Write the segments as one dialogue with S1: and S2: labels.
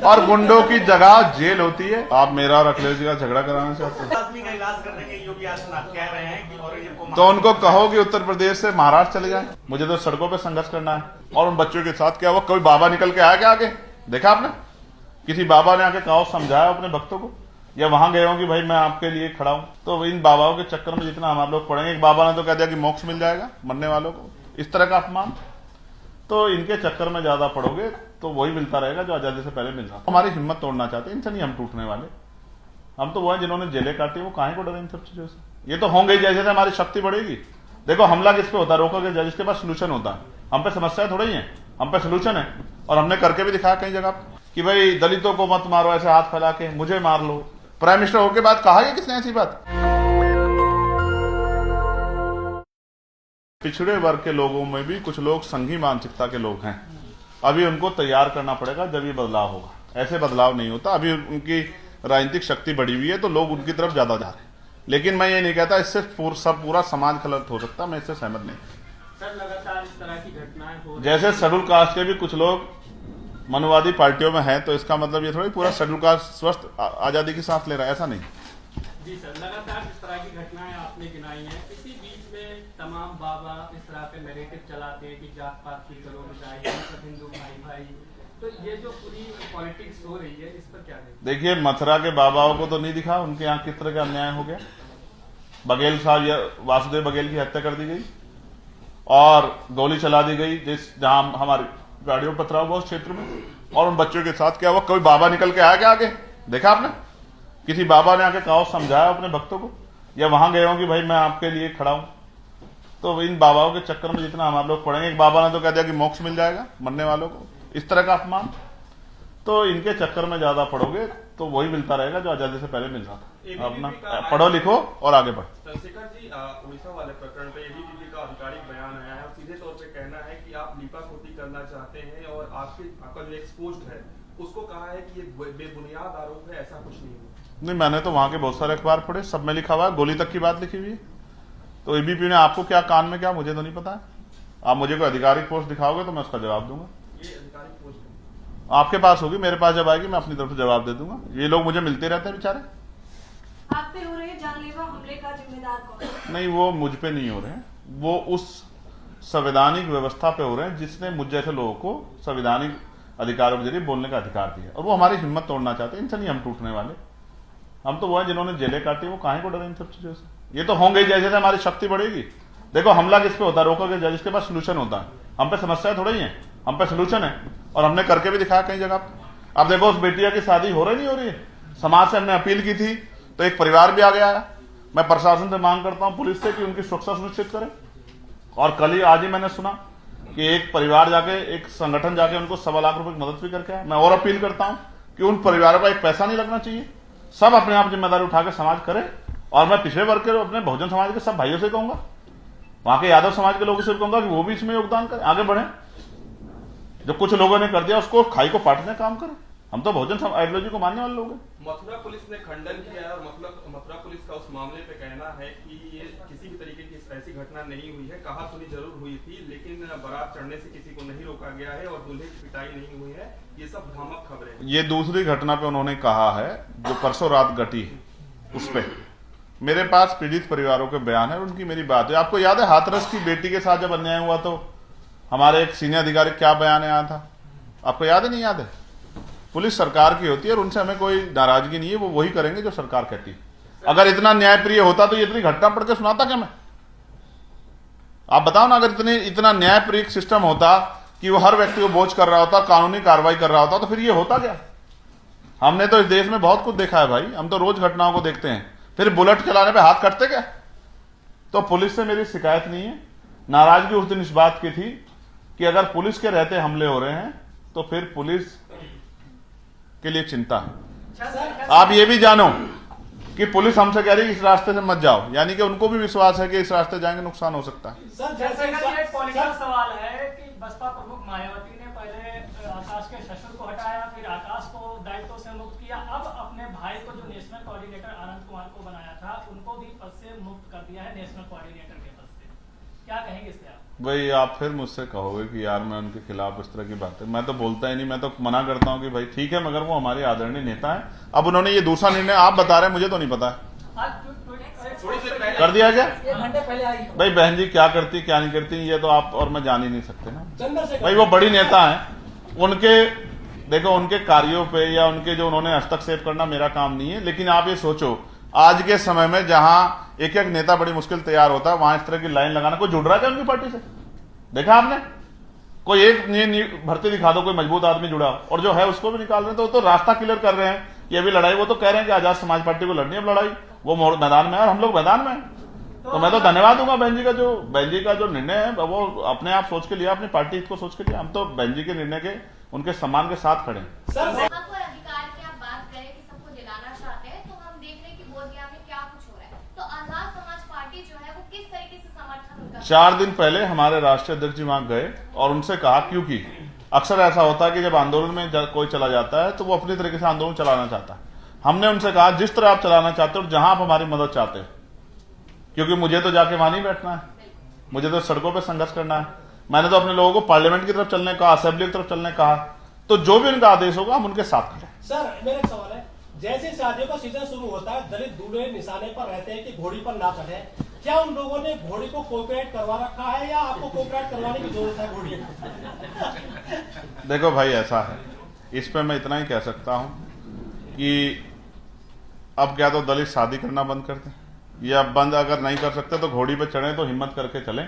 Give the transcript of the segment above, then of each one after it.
S1: और गुंडों की जगह जेल होती है। आप मेरा और अखिलेश जी का झगड़ा कराना चाहते हैं?
S2: आदमी का इलाज करने के योगी आदित्यनाथ कह रहे हैं कि औरंगजेब को
S1: तो उनको कहो कि उत्तर प्रदेश से महाराष्ट्र चले जाए। मुझे तो सड़कों पे संघर्ष करना है। और उन बच्चों के साथ क्या हुआ? कोई बाबा निकल के आया क्या आगे? देखा आपने? किसी बाबा ने आके कहा, समझाया अपने भक्तों को, या वहां गए हो कि भाई मैं आपके लिए खड़ा हूं? तो इन बाबाओं के चक्कर में जितना हमारे लोग पड़ेंगे, एक बाबा ने तो कह दिया कि मोक्ष मिल जाएगा मरने वालों को, इस तरह का अपमान। तो इनके चक्कर में ज्यादा पड़ोगे तो वही मिलता रहेगा जो आजादी से पहले मिल रहा। हमारी हिम्मत तोड़ना चाहते हैं, इनसे नहीं हम टूटने वाले। हम तो वो है जिन्होंने जेलें काटी, वो काहे को डरे इन सब चीजों से। ये तो होंगे जैसे जैसे हमारी शक्ति बढ़ेगी। देखो हमला किस पे होता है? रोकोगे जज के पास सोल्यूशन होता है। हम पे समस्या थोड़ी ही है, हम पे सोल्यूशन है। और हमने करके भी दिखाया कई जगह कि भाई दलितों को मत मारो ऐसे हाथ फैला के, मुझे मार लो। प्राइम मिनिस्टर होके बाद कहा है किसने ऐसी बात? पिछड़े वर्ग के लोगों में भी कुछ लोग संघी मानसिकता के लोग हैं। अभी उनको तैयार करना पड़ेगा, जब ये बदलाव होगा। ऐसे बदलाव नहीं होता। अभी उनकी राजनीतिक शक्ति बढ़ी हुई है तो लोग उनकी तरफ ज्यादा जा रहे हैं। लेकिन मैं ये नहीं कहता इससे पूरा समाज गलत हो सकता, मैं इससे सहमत नहीं।
S3: सर लगातार इस तरह की घटनाएं हो रही
S1: जैसे शेड्यूल कास्ट के भी कुछ लोग मनुवादी पार्टियों में हैं, तो इसका मतलब ये थोड़ी पूरा शेड्यूल कास्ट स्वस्थ आजादी की सांस ले रहा है, ऐसा नहीं।
S3: जी सर, लगातार इस तरह की घटनाएं आपने गिनाई हैं। इसी बीच में तमाम बाबा इस तरह के नैरेटिव चलाते हैं कि जात पात की करो मिटाई, सब हिंदू भाई भाई। तो ये जो पूरी पॉलिटिक्स हो रही है, इस पर क्या है?
S1: देखिए, मथुरा के बाबाओं को तो नहीं दिखा उनके यहाँ किस तरह का अन्याय हो गया। बघेल साहब, वासुदेव बघेल की हत्या कर दी गई और गोली चला दी गई जहां हमारी गाड़ियों पर पथराव हुआ उस क्षेत्र में। और उन बच्चों के साथ क्या हुआ? कोई बाबा निकल के आया क्या आगे? देखा आपने? किसी बाबा ने आके कहा, समझाया अपने भक्तों को, या वहां गए हो कि भाई मैं आपके लिए खड़ा हूं? तो इन बाबाओं के चक्कर में जितना हमारे लोग पड़ेंगे, एक बाबा ने तो कह दिया कि मोक्ष मिल जाएगा मरने वालों को, इस तरह का अपमान। तो इनके चक्कर में ज्यादा पड़ोगे तो वही मिलता रहेगा जो आजादी से पहले मिल रहा था। अपना पढ़ो लिखो और आगे बढ़ो।
S4: चंद्रशेखर जी, उड़ीसा वाले प्रकरण पे एबीवीपी का आधिकारिक बयान आया है और सीधे तौर पे कहना है कि आप लीपापोती करना चाहते हैं और आपका जो एक्सपोज्ड है उसको कहा है कि ये बेबुनियाद आरोप है, ऐसा कुछ नहीं हुआ।
S1: नहीं, मैंने तो वहां के बहुत सारे अखबार पढ़े, सब में लिखा हुआ है, गोली तक की बात लिखी हुई है। तो एबीपी ने आपको क्या कान में क्या, मुझे तो नहीं पता है। आप मुझे कोई आधिकारिक पोस्ट दिखाओगे तो मैं उसका जवाब दूंगा।
S4: ये आधिकारिक पोस्ट है
S1: आपके पास होगी, मेरे पास जब आएगी मैं अपनी तरफ से जवाब दे दूंगा। ये लोग मुझे मिलते रहते हैं बेचारे।
S5: आप पे हो रहे जानलेवा हमले का जिम्मेदार कौन?
S1: नहीं, वो मुझ पे नहीं हो रहे हैं, वो उस संवैधानिक व्यवस्था पे हो रहे हैं जिसने मुझ जैसे लोगों को संवैधानिक अधिकारों के जरिए बोलने का अधिकार दिया। और वो हमारी हिम्मत तोड़ना चाहते हैं, इनसे नहीं हम टूटने वाले। हम तो वो है जिन्होंने जेलें काटी, वो काहे को डरे इन सब चीजों से। ये तो होंगे जैसे जैसे हमारी शक्ति बढ़ेगी। देखो हमला किस पे होता है? रोकोगे जज के पास सोल्यूशन होता है। हम पे समस्या थोड़ी ही है, हम पे सोल्यूशन है। और हमने करके भी दिखाया कई जगह। अब देखो उस बेटिया की शादी हो रही नहीं हो रही है, समाज से हमने अपील की थी तो एक परिवार भी आ गया है। मैं प्रशासन से मांग करता हूं, पुलिस से, कि उनकी सुरक्षा सुनिश्चित करें। और कल ही आज ही मैंने सुना कि एक परिवार जाके, एक संगठन जाके उनको 1.25 लाख रुपए की मदद भी करके आया। मैं और अपील करता हूं कि उन परिवारों का एक पैसा नहीं लगना चाहिए, सब अपने आप जिम्मेदारी उठा के समाज करे। और मैं पिछड़े वर्ग के अपने बहुजन समाज के सब भाइयों से कहूंगा, वहां के यादव समाज के लोगों से कहूंगा कि वो भी इसमें योगदान करें, आगे बढ़े। जो कुछ लोगों ने कर दिया उसको खाई को पाटने का काम करें। हम तो बहुजन आइडियोलॉजी को मानने वाले लोग हैं।
S4: मथुरा पुलिस ने खंडन किया है और मथुरा पुलिस का उस मामले पे कहना है कि ये किसी भी तरीके की ऐसी घटना नहीं हुई है। कहा सुनी जरूर हुई थी, लेकिन बारात चढ़ने से किसी को नहीं रोका गया है और दूल्हे की पिटाई नहीं हुई है। ये सब भ्रामक खबरें हैं।
S1: ये दूसरी घटना पे उन्होंने कहा है जो परसों रात घटी, उस पे मेरे पास पीड़ित परिवारों के बयान है, उनकी मेरी बात है। आपको याद है हाथरस की बेटी के साथ जब अन्याय हुआ तो हमारे एक सीनियर अधिकारी क्या बयान आया था? आपको याद है? नहीं याद है? पुलिस सरकार की होती है और उनसे हमें कोई नाराजगी नहीं है, वो वही करेंगे जो सरकार कहती है। अगर इतना न्यायप्रिय होता तो ये इतनी घटना पढ़ के सुनाता क्या मैं? आप बताओ ना, अगर इतना न्यायप्रिय सिस्टम होता कि वो हर व्यक्ति को बोझ कर रहा होता, कानूनी कार्रवाई कर रहा होता, तो फिर ये होता क्या? हमने तो इस देश में बहुत कुछ देखा है भाई, हम तो रोज घटनाओं को देखते हैं। फिर बुलेट चलाने पे हाथ कटते क्या? तो पुलिस से मेरी शिकायत नहीं है। नाराजगी उस दिन इस बात की थी कि अगर पुलिस के रहते हमले हो रहे हैं तो फिर पुलिस के लिए चिंता है। आप ये भी जानो कि पुलिस हमसे कह रही है इस रास्ते से मत जाओ, यानी कि उनको भी विश्वास है कि इस रास्ते जाएंगे नुकसान हो सकता है।
S3: सर जैसे एक पॉलिटिकल सवाल है कि बसपा प्रमुख मायावती ने पहले आकाश के ससुर को हटाया, फिर आकाश को दायित्व से मुक्त किया, अब अपने भाई को जो नेशनल कोऑर्डिनेटर आनंद कुमार को बनाया था उनको भी पद से मुक्त कर दिया है नेशनल कोऑर्डिनेटर के पद से। क्या कहेंगे इस पे आप?
S1: भाई आप फिर मुझसे कहोगे कि यार मैं उनके खिलाफ इस तरह की बातें, मैं तो बोलता ही नहीं, मैं तो मना करता हूं कि भाई ठीक है, मगर वो हमारे आदरणीय नेता है। अब उन्होंने ये दूसरा निर्णय आप बता रहे हैं, मुझे तो नहीं पता है। कर दिया क्या?
S6: 1 घंटे पहले आई।
S1: भाई बहन जी क्या करती क्या नहीं करती ये तो आप और मैं जान ही नहीं सकते ना।
S6: चंद्रशेखर
S1: भाई वो बड़ी नेता है, उनके देखो उनके कार्यों पे या उनके जो उन्होंने हस्तक्षेप करना मेरा काम नहीं है। लेकिन आप ये सोचो आज के समय में जहां एक एक नेता बड़ी मुश्किल तैयार होता है, वहां इस तरह की लाइन लगाना, कोई जुड़ रहा है क्या उनकी पार्टी से? देखा आपने? कोई एक भर्ती दिखा दो, कोई मजबूत आदमी जुड़ा, और जो है उसको भी निकाल रहे हैं। तो रास्ता क्लियर कर रहे हैं। ये भी लड़ाई वो तो कह रहे हैं कि आजाद समाज पार्टी को लड़नी है अब लड़ाई, वो मैदान में है और हम लोग मैदान में हैं। तो मैं तो धन्यवाद दूंगा बहन जी का जो निर्णय है वो अपने आप सोच के लिया, अपनी पार्टी हित को सोच के लिया। हम तो बहन जी के निर्णय के उनके सम्मान के साथ खड़े हैं।
S6: सर
S7: वहाँ पर अधिकार की आप बात करें कि सबको दिलाना चाहते हैं, तो हम देख रहे हैं कि बोधगया में क्या कुछ हो रहा है। तो आजाद समाज पार्टी जो है वो किस तरीके से समर्थन उनका
S1: 4 दिन पहले हमारे राष्ट्रीय अध्यक्ष जी वहां गए और उनसे कहा, क्योंकि अक्सर ऐसा होता है कि जब आंदोलन में कोई चला जाता है तो वो अपनी तरीके से आंदोलन चलाना चाहता है। हमने उनसे कहा जिस तरह आप चलाना चाहते हो, जहां आप हमारी मदद चाहते हो, क्योंकि मुझे तो जाके वहां नहीं बैठना है, मुझे तो सड़कों पर संघर्ष करना है। मैंने तो अपने लोगों को पार्लियामेंट की तरफ चलने कहा, असेंबली की तरफ चलने कहा। तो जो भी उनका आदेश होगा हम उनके साथ खड़े।
S6: सर मेरा एक सवाल है, जैसे शादियों का सीजन शुरू होता है दलित दूल्हे निशाने पर रहते हैं कि घोड़ी पर ना चढ़े, क्या उन लोगों ने घोड़ी को कोऑपरेट करवा रखा है या आपको कोऑपरेट करवाने की जरूरत है घोड़ी?
S1: देखो भाई ऐसा है, इस पे मैं इतना ही कह सकता हूं कि अब क्या तो दलित शादी करना बंद कर दें, या बंद अगर नहीं कर सकते तो घोड़ी पे चढ़े तो हिम्मत करके चलें,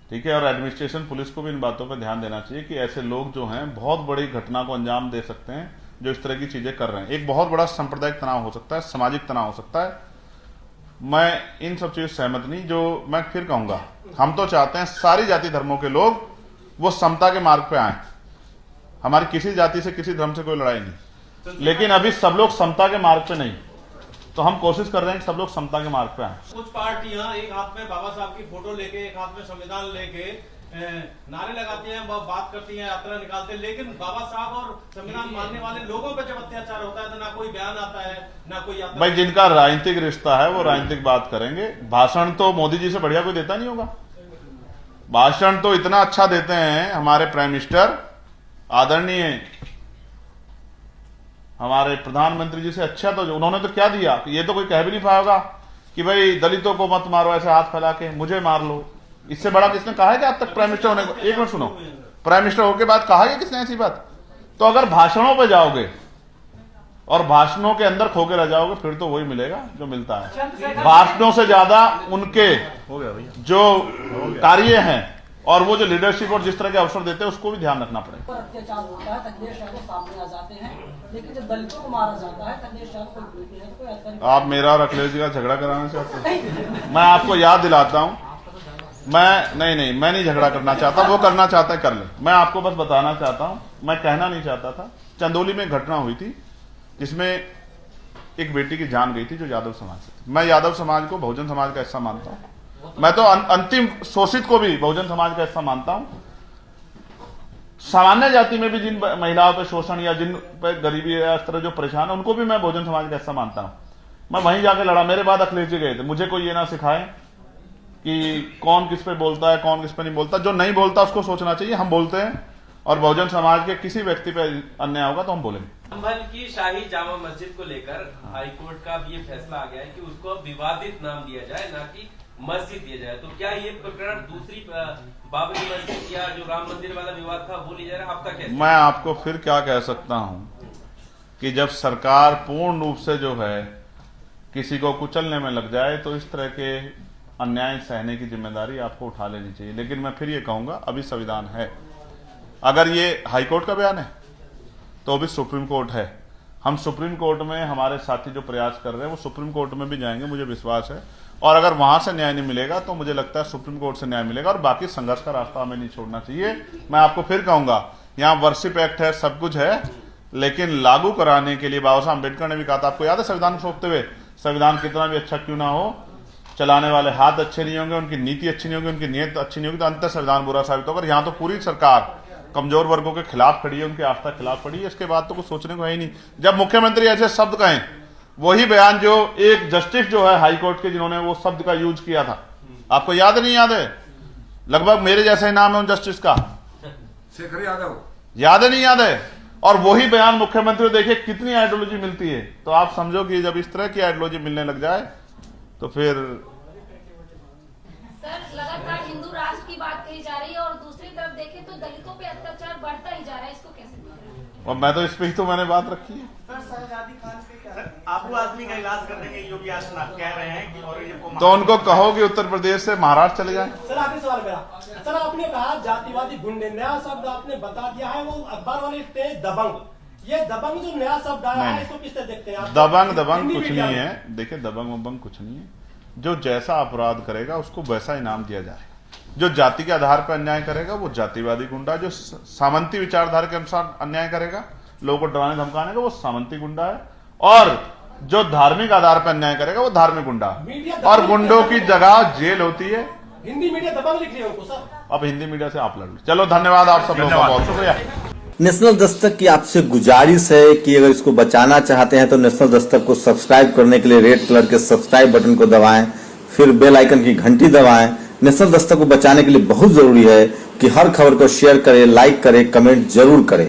S1: ठीक है। और एडमिनिस्ट्रेशन पुलिस को भी इन बातों पर ध्यान देना चाहिए कि ऐसे लोग जो हैं बहुत बड़ी घटना को अंजाम दे सकते हैं जो इस तरह की चीजें कर रहे हैं। एक बहुत बड़ा सांप्रदायिक तनाव हो सकता है, सामाजिक तनाव हो सकता है। मैं इन सब चीजों से सहमत नहीं। जो मैं फिर कहूंगा, हम तो चाहते हैं सारी जाति धर्मों के लोग वो समता के मार्ग पे आए। हमारी किसी जाति से किसी धर्म से कोई लड़ाई नहीं, लेकिन अभी सब लोग समता के मार्ग पे नहीं, तो हम कोशिश कर रहे हैं कि सब लोग समता के मार्ग पे आए।
S8: कुछ पार्टियां एक हाथ में बाबा साहब की फोटो लेके, एक हाथ में संविधान लेके नारे लगाती हैं, बात करती हैं, यात्रा निकालते हैं, लेकिन बाबा साहब और संविधान मानने वाले लोगों पर जब अत्याचार होता है तो ना कोई बयान आता है, ना कोई यात्रा।
S1: भाई जिनका राजनीतिक रिश्ता है वो राजनीतिक बात करेंगे। भाषण तो मोदी जी से बढ़िया कोई देता नहीं होगा। भाषण तो इतना अच्छा देते हैं हमारे प्राइम मिनिस्टर, आदरणीय हमारे प्रधानमंत्री जी से अच्छा। तो उन्होंने तो क्या दिया, ये तो कोई कह भी नहीं पाएगा कि भाई दलितों को मत मारो ऐसे हाथ फैला के, मुझे मार लो। इससे बड़ा किसने कहा है कि आज तक प्राइम मिनिस्टर होने को? एक मिनट सुनो, प्राइम मिनिस्टर होने के बाद कहा है किसने ऐसी बात? तो अगर भाषणों पे जाओगे और भाषणों के अंदर खोके रह जाओगे फिर तो वही मिलेगा जो मिलता है। भाषणों से ज्यादा उनके जो कार्य हैं और वो जो लीडरशिप और जिस तरह के अवसर देते हैं उसको भी ध्यान रखना पड़ेगा।
S6: पर अत्याचार होता है, अखिलेश यादव सामने आ जाते हैं, लेकिन जब दलितों को मारा जाता है अखिलेश यादव कोई विरोधी है, तो कोई अधिकारी।
S1: आप मेरा और अखिलेश जी का झगड़ा कराना चाहते हैं? मैं आपको याद दिलाता हूं, मैं नहीं झगड़ा करना चाहता। वो करना चाहता है कर ले। मैं आपको बस बताना चाहता हूं, मैं कहना नहीं चाहता था। चंदौली में घटना हुई थी जिसमें एक बेटी की जान गई थी जो यादव समाज से थी। मैं यादव समाज को बहुजन समाज का हिस्सा मानता हूं। मैं तो अंतिम शोषित को भी बहुजन समाज का हिस्सा मानता हूं। सामान्य जाति में भी जिन महिलाओं पे शोषण या जिन पे गरीबी या इस तरह जो परेशान है उनको भी मैं बहुजन समाज का हिस्सा मानता हूं। मैं वहीं जाके लड़ा। मेरे बाद अखिलेश जी गए थे। मुझे कोई ये ना सिखाए कि कौन किस पे बोलता है, कौन किस पे नहीं बोलता। जो नहीं बोलता उसको सोचना चाहिए। हम बोलते हैं और बहुजन समाज के किसी व्यक्ति पे अन्याय होगा तो हम बोलेंगे।
S9: संभल की शाही जामा मस्जिद को लेकर हाईकोर्ट का अब ये फैसला आ गया है कि उसको अब विवादित नाम दिया जाए, ना कि मस्जिद दिया जाए। तो क्या ये प्रकरण दूसरी बाबरी मस्जिद या जो राम मंदिर वाला विवाद था वो ले जा रहा है? आपका कैसे?
S1: मैं आपको फिर क्या कह सकता हूं कि जब सरकार पूर्ण रूप से जो है किसी को कुचलने में लग जाए तो इस तरह के अन्याय सहने की जिम्मेदारी आपको उठा लेनी चाहिए। लेकिन मैं फिर ये कहूंगा, अभी संविधान है। अगर ये हाईकोर्ट का बयान है तो अभी सुप्रीम कोर्ट है। हम सुप्रीम कोर्ट में हमारे साथी जो प्रयास कर रहे हैं वो सुप्रीम कोर्ट में भी जाएंगे, मुझे विश्वास है। और अगर वहां से न्याय नहीं मिलेगा तो मुझे लगता है सुप्रीम कोर्ट से न्याय मिलेगा। और बाकी संघर्ष का रास्ता हमें नहीं छोड़ना चाहिए। मैं आपको फिर कहूंगा, यहाँ वर्शिप एक्ट है, सब कुछ है, लेकिन लागू कराने के लिए बाबा साहब अम्बेडकर ने भी कहा था, आपको याद है संविधान को सौंपते हुए, संविधान कितना भी अच्छा क्यों ना हो, चलाने वाले हाथ अच्छे नहीं होंगे, उनकी नीति अच्छी नहीं होगी, उनकी नीयत अच्छी नहीं होगी तो अंत संविधान बुरा साबित होगा। यहाँ तो पूरी सरकार कमजोर वर्गों के खिलाफ खड़ी है, उनकी आस्था के खिलाफ खड़ी है। इसके बाद तो कुछ सोचने को है ही नहीं। जब मुख्यमंत्री ऐसे शब्द कहें, वही बयान जो एक जस्टिस जो है हाईकोर्ट के जिन्होंने वो शब्द का यूज किया था, आपको याद नहीं याद है? लगभग मेरे जैसा ही नाम है उन जस्टिस का,
S10: शेखर यादव।
S1: याद है नहीं याद है? और वही बयान मुख्यमंत्री, देखिए कितनी आइडियोलॉजी मिलती है। तो आप समझो कि जब इस तरह की आइडियोलॉजी मिलने लग जाए तो फिर
S11: सर लगातार हिंदू राष्ट्र की बात कही जा रही है और दूसरी तरफ देखें तो दलितों पे अत्याचार बढ़ता ही जा रहा है, इसको कैसे देख रहे हैं?
S1: और मैं तो इस पे ही तो मैंने बात रखी है।
S2: आबू आदमी का इलाज करने के योगी आदित्यनाथ कह रहे हैं कि औरंगजेब को
S1: तो उनको कहो कि उत्तर प्रदेश से महाराष्ट्र चले जाए।
S6: सर आखिरी सवाल मेरा, सर आपने कहा जातिवादी गुंडे, नया शब्द आपने बता दिया है, वो अखबार वाले लिखते हैं दबंग। ये दबंग जो नया शब्द आया है, इसको किस तरह देखते हैं आप?
S1: दबंग कुछ नहीं है। देखिए दबंग वबंग कुछ नहीं है। जो जैसा अपराध करेगा उसको वैसा इनाम दिया जाएगा। जो जाति के आधार पर अन्याय करेगा वो जातिवादी गुंडा, जो सामंती विचारधारा के अनुसार अन्याय करेगा, लोगों को डराने धमकाने का, वो सामंती गुंडा है। और जो धार्मिक आधार पर अन्याय करेगा वो धार्मिक गुंडा। और गुंडों की जगह जेल होती है।
S6: हिंदी मीडिया दबंग लिख रही है उनको सर।
S1: अब हिंदी मीडिया से आप लड़ लो। चलो धन्यवाद आप सब लोगों का, बहुत शुक्रिया।
S12: नेशनल दस्तक की आपसे गुजारिश है कि अगर इसको बचाना चाहते हैं तो नेशनल दस्तक को सब्सक्राइब करने के लिए रेड कलर के सब्सक्राइब बटन को दबाएं, फिर बेल आइकन की घंटी दबाएं। नेशनल दस्तक को बचाने के लिए बहुत जरूरी है कि हर खबर को शेयर करें, लाइक करें, कमेंट जरूर करें।